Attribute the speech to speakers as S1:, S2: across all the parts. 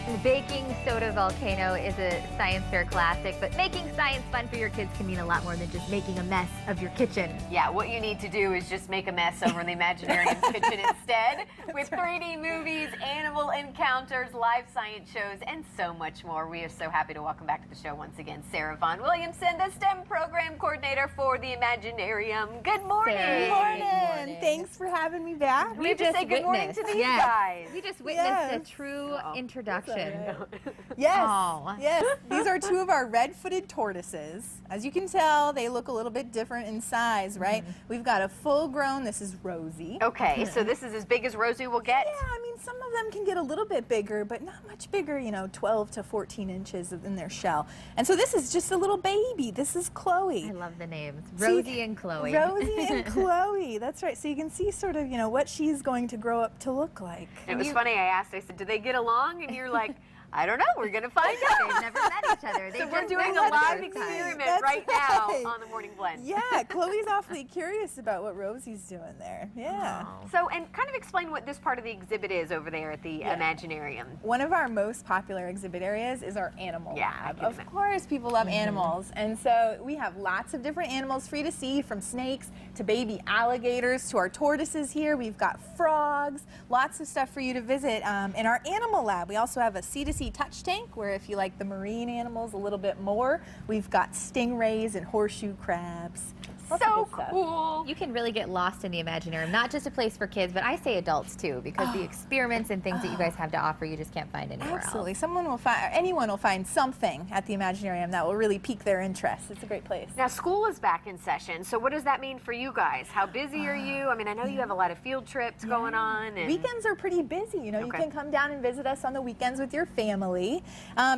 S1: The baking soda volcano is a science fair classic, but making science fun for your kids can mean a lot more than just making a mess of your kitchen.
S2: Yeah, what you need to do is just make a mess over in the Imaginarium's kitchen instead, with 3D movies, animal encounters, live science shows, and so much more. We are so happy to welcome back to the show once again Sarah Vaughn Williamson, the STEM program coordinator for the Imaginarium. Good morning.
S3: Good morning. Thanks for having me back.
S2: We just say good morning to these guys.
S1: We just witnessed a true introduction.
S3: Yes,
S1: Oh.
S3: yes. These are two of our red-footed tortoises. As you can tell, they look a little bit different in size, right? We've got a full-grown, this is Rosie.
S2: Okay, so this is as big as Rosie will get?
S3: Yeah, I mean, some of them can get a little bit bigger, but not much bigger, you know, 12 to 14 inches in their shell. And so this is just a little baby. This is Chloe.
S1: I love the names. Rosie and Chloe.
S3: Rosie and Chloe, that's right. So you can see sort of, you know, what she's going to grow up to look like.
S2: It was funny, I asked, I said, do they get along? And you're like, I don't know, we're going to find out.
S1: They've never met each other.
S2: So we're doing a live experiment right now on the Morning Blend.
S3: Yeah, Chloe's awfully curious about what Rosie's doing there. Yeah.
S1: Oh.
S2: So, and kind of explain what this part of the exhibit is over there at the Imaginarium.
S3: One of our most popular exhibit areas is our animal lab. Of course, people love animals. And so we have lots of different animals for you to see, from snakes to baby alligators to our tortoises here. We've got frogs, lots of stuff for you to visit in our animal lab. We also have a C2C touch tank, where if you like the marine animals a little bit more, we've got stingrays and horseshoe crabs.
S2: So cool.
S1: You can really get lost in the Imaginarium. Not just a place for kids, but I say adults too, because the experiments and things that you guys have to offer, you just can't find anywhere
S3: Absolutely.
S1: else.
S3: Someone will find, anyone will find something at the Imaginarium that will really pique their interest. It's a great place.
S2: Now, school is back in session, so what does that mean for you guys? How busy are you? I mean, I know you have a lot of field trips going on. And
S3: Weekends are pretty busy. You know, you can come down and visit us on the weekends with your family.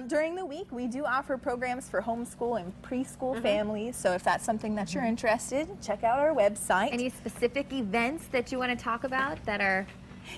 S3: During the week, we do offer programs for homeschool and preschool families, so if that's something that you're interested, check out our website.
S1: Any specific events that you want to talk about that are...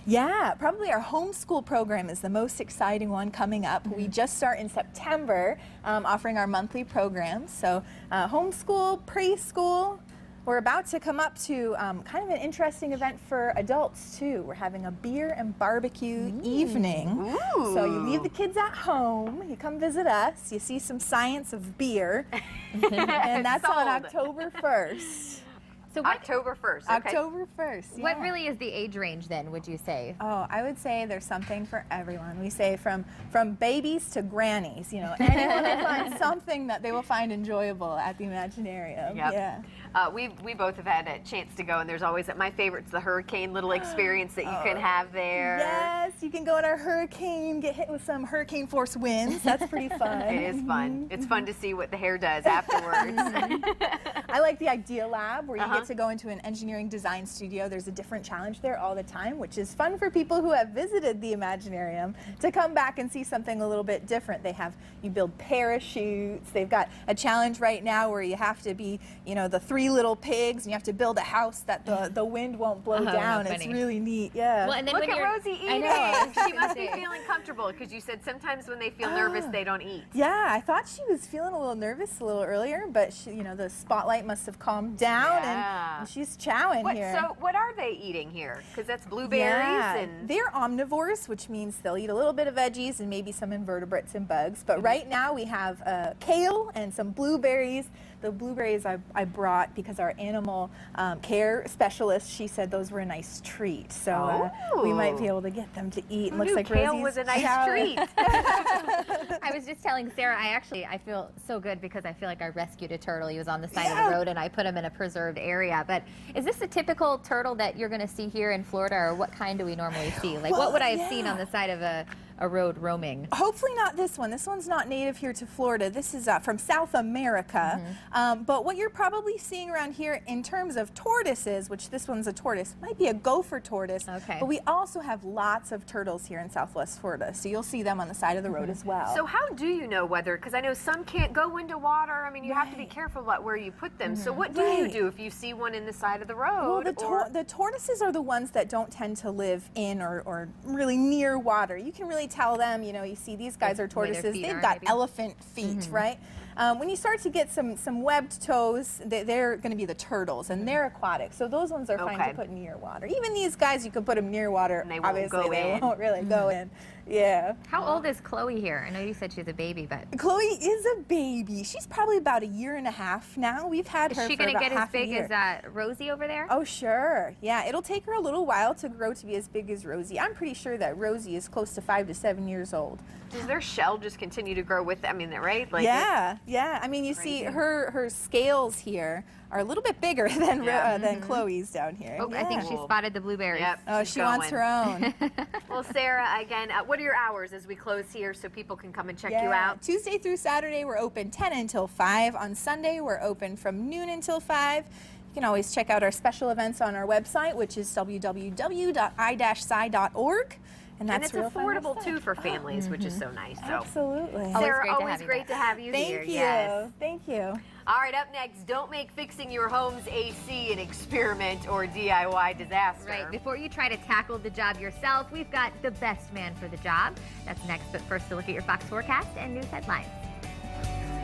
S3: Yeah, probably our homeschool program is the most exciting one coming up. We just start in September offering our monthly programs. So homeschool, preschool. We're about to come up to kind of an interesting event for adults too. We're having a beer and barbecue evening. So you leave the kids at home, you come visit us, you see some science of beer, and that's on October 1st.
S1: So what,
S2: October 1st.
S3: October 1st. Yeah.
S1: what really is the age range then, would you say?
S3: Oh, I would say there's something for everyone. We say from babies to grannies. You know, anyone will find something that they will find enjoyable at the Imaginarium.
S2: Yep.
S3: Yeah.
S2: We both have had a chance to go, and there's always, my favorite's the hurricane little experience that you can have there.
S3: Yes, you can go on our hurricane, get hit with some hurricane force winds. That's pretty fun.
S2: It is fun. It's fun to see what the hair does afterwards.
S3: I like the Idea Lab, where you get to go into an engineering design studio. There's a different challenge there all the time, which is fun for people who have visited the Imaginarium to come back and see something a little bit different. You build parachutes. They've got a challenge right now where you have to be, you know, the 3 little pigs, and you have to build a house that the wind won't blow down. It's really neat. Yeah.
S1: Well, and then
S2: Look at Rosie eating.
S1: I know.
S2: She must be feeling comfortable, because you said sometimes when they feel nervous, they don't eat.
S3: Yeah, I thought she was feeling a little nervous a little earlier, but she, you know, the spotlight must have calmed down, and she's chowing here.
S2: So what are they eating here? Because that's blueberries and...
S3: They're omnivores, which means they'll eat a little bit of veggies and maybe some invertebrates and bugs. But right now we have kale and some blueberries. The blueberries I brought because our animal care specialist, she said those were a nice treat. So we might be able to get them to eat.
S2: Who knew kale was a nice treat?
S1: I was just telling Sarah, I feel so good because I feel like I rescued a turtle. He was on the side of the road and I put him in a preserved area. But is this a typical turtle that you're going to see here in Florida, or what kind do we normally see? Like, what would I have seen on the side of a road roaming?
S3: Hopefully not this one. This one's not native here to Florida. This is from South America. But what you're probably seeing around here in terms of tortoises, which this one's a tortoise, might be a gopher tortoise.
S1: Okay.
S3: But we also have lots of turtles here in Southwest Florida. So you'll see them on the side of the road as well.
S2: So how do you know whether, because I know some can't go into water. I mean, you have to be careful about where you put them. So what do you do if you see one in the side of the road?
S3: Well, the tortoises are the ones that don't tend to live in or really near water. You can really really tell them, you know, you see these guys are
S1: the way their
S3: tortoises,
S1: feet
S3: they've
S1: are,
S3: got
S1: maybe?
S3: elephant feet, right? When you start to get some webbed toes, they're going to be the turtles, and they're aquatic. So those ones are fine
S2: Okay.
S3: to put near water. Even these guys, you could put them near water.
S2: And they won't
S3: Obviously,
S2: go
S3: they
S2: in.
S3: won't really go in. Yeah.
S1: How old is Chloe here? I know you said she's a baby, but
S3: Chloe is a baby. She's probably about 1.5 years now. We've had her
S1: is she
S3: for
S1: going to
S3: about
S1: get as
S3: half a
S1: big
S3: year.
S1: as Rosie over there?
S3: Oh, sure. Yeah, it'll take her a little while to grow to be as big as Rosie. I'm pretty sure that Rosie is close to 5 to 7 years old.
S2: Does their shell just continue to grow with them? I mean, right? Like
S3: Yeah, yeah. I mean, you see
S2: crazy.
S3: her scales here are a little bit bigger than
S2: Yeah.
S3: than Chloe's down here.
S1: Oh, I think
S3: Yeah.
S1: she spotted the blueberries.
S2: Yep.
S3: Oh,
S2: she's
S3: she wants
S2: going.
S3: her own.
S2: Well, Sarah, again, what are your hours as we close here so people can come and check you
S3: Yeah.
S2: out?
S3: Tuesday through Saturday, we're open 10 until 5. On Sunday, we're open from noon until 5. You can always check out our special events on our website, which is www.i-sci.org. And
S2: And
S3: that's
S2: it's
S3: real fun
S2: affordable
S3: stuff.
S2: too for families, which is so nice. So,
S3: Absolutely.
S1: Always
S2: Sarah,
S1: great to
S2: always
S1: have you
S2: great
S1: back.
S2: to have you here.
S3: Thank you.
S2: Yes.
S3: Thank you.
S2: All right, up next, don't make fixing your home's AC an experiment or DIY disaster.
S1: Right, before you try to tackle the job yourself, we've got the best man for the job. That's next, but first, a look at your Fox forecast and news headlines.